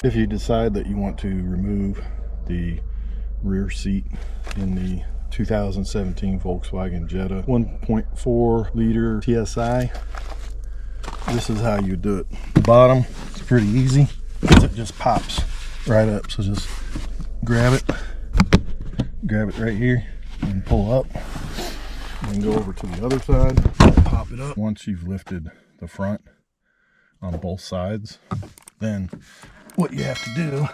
If you decide that you want to remove the rear seat in the 2017 Volkswagen Jetta 1.4 liter TSI, this is how you do it. The bottom is pretty easy because it just pops right up. So just grab it right here and pull up, and then go over to the other side, pop it up. Once you've lifted the front on both sides, then what you have to do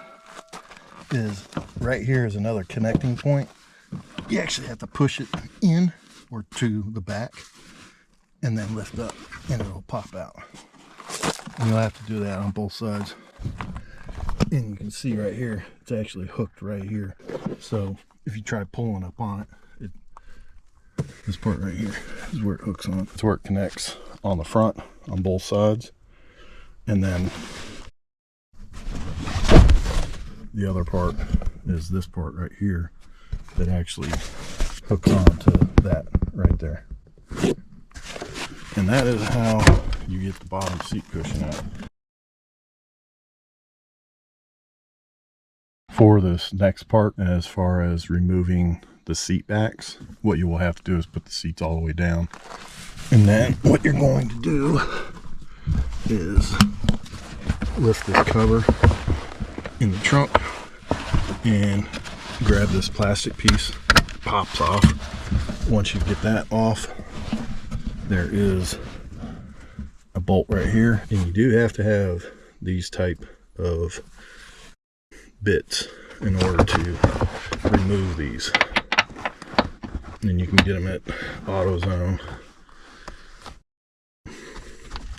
is, right here is another connecting point. You actually have to push it in or to the back and then lift up and it'll pop out. And you'll have to do that on both sides. And you can see right here, it's actually hooked right here. So if you try pulling up on it, this part right here is where it hooks on. It's where it connects on the front on both sides. And then the other part is this part right here that actually hooks on to that right there. And that is how you get the bottom seat cushion out. For this next part, as far as removing the seat backs, what you will have to do is put the seats all the way down. And then what you're going to do is lift this cover in the trunk and grab this plastic piece. It pops off. Once you get that off, there is a bolt right here, and you do have to have these type of bits in order to remove these. And you can get them at AutoZone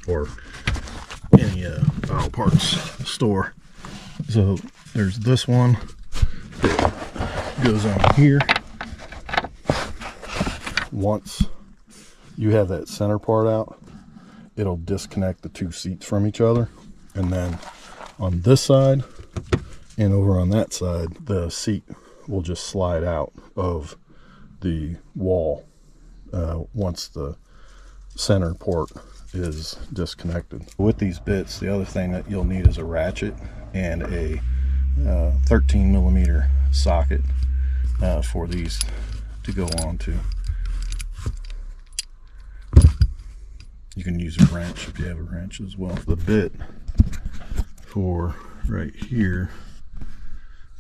or any auto parts store. So there's this one that goes on here. Once you have that center part out, it'll disconnect the two seats from each other, and then on this side and over on that side, the seat will just slide out of the wall once the center port is disconnected. With these bits, the other thing that you'll need is a ratchet and a 13 millimeter socket for these to go on to. You can use a wrench if you have a wrench as well. The bit for right here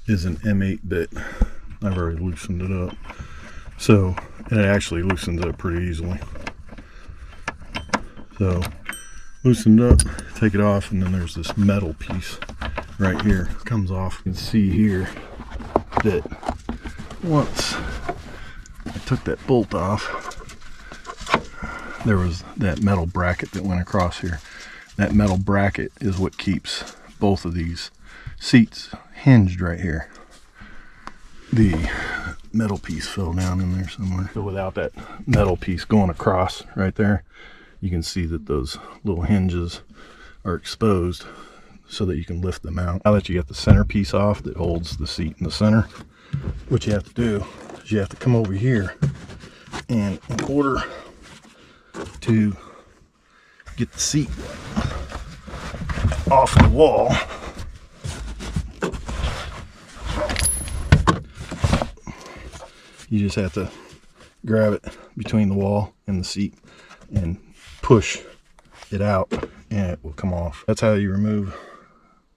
is an M8 bit. I've already loosened it up. So it actually loosens up pretty easily. So loosen it up, take it off, and then there's this metal piece right here. It comes off. You can see here that once I took that bolt off, there was that metal bracket that went across here. That metal bracket is what keeps both of these seats hinged right here. The metal piece fell down in there somewhere. So without that metal piece going across right there, you can see that those little hinges are exposed so that you can lift them out. Now that you got the center piece off that holds the seat in the center, what you have to do is you have to come over here, and in order to get the seat off the wall, you just have to grab it between the wall and the seat and push it out, and it will come off. That's how you remove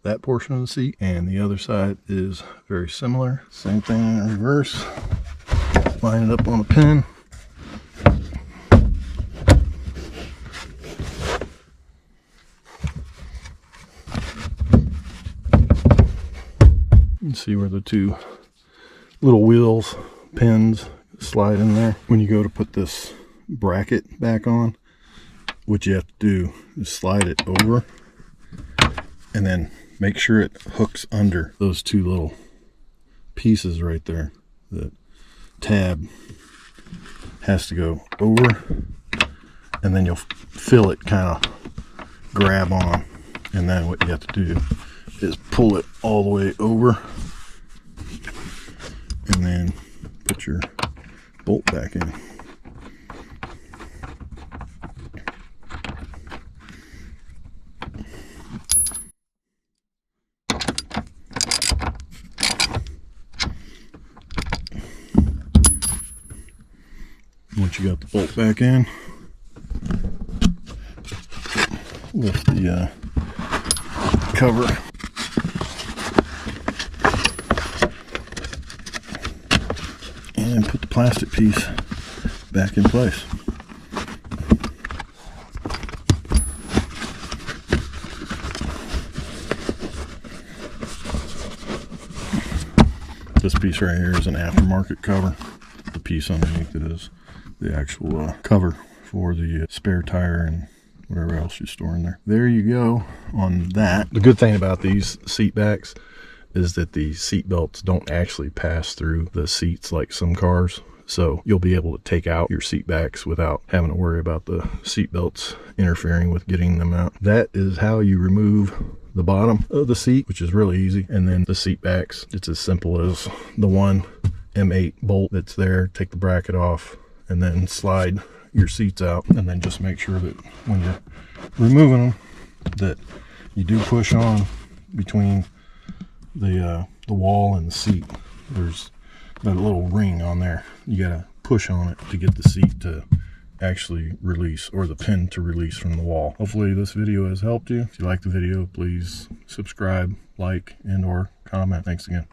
that portion of the seat. And the other side is very similar. Same thing in reverse. Line it up on a pin. You can see where the two little wheels, pins slide in there. When you go to put this bracket back on, what you have to do is slide it over and then make sure it hooks under those two little pieces right there. The tab has to go over, and then you'll feel it kind of grab on, and then what you have to do is pull it all the way over and then put your bolt back in. once you got the bolt back in, lift the cover. And put the plastic piece back in place. This piece right here is an aftermarket cover. The piece underneath it is the actual cover for the spare tire and whatever else you store in there. There you go on that. The good thing about these seat backs is that the seat belts don't actually pass through the seats like some cars. So you'll be able to take out your seat backs without having to worry about the seat belts interfering with getting them out. That is how you remove the bottom of the seat, which is really easy. And then the seat backs, it's as simple as the one M8 bolt that's there. Take the bracket off and then slide your seats out, and then just make sure that when you're removing them that you do push on between the wall and the seat. There's that little ring on there. You gotta push on it to get the seat to actually release, or the pin to release from the wall. Hopefully this video has helped you. If you like the video, please subscribe, like, and or comment. Thanks again.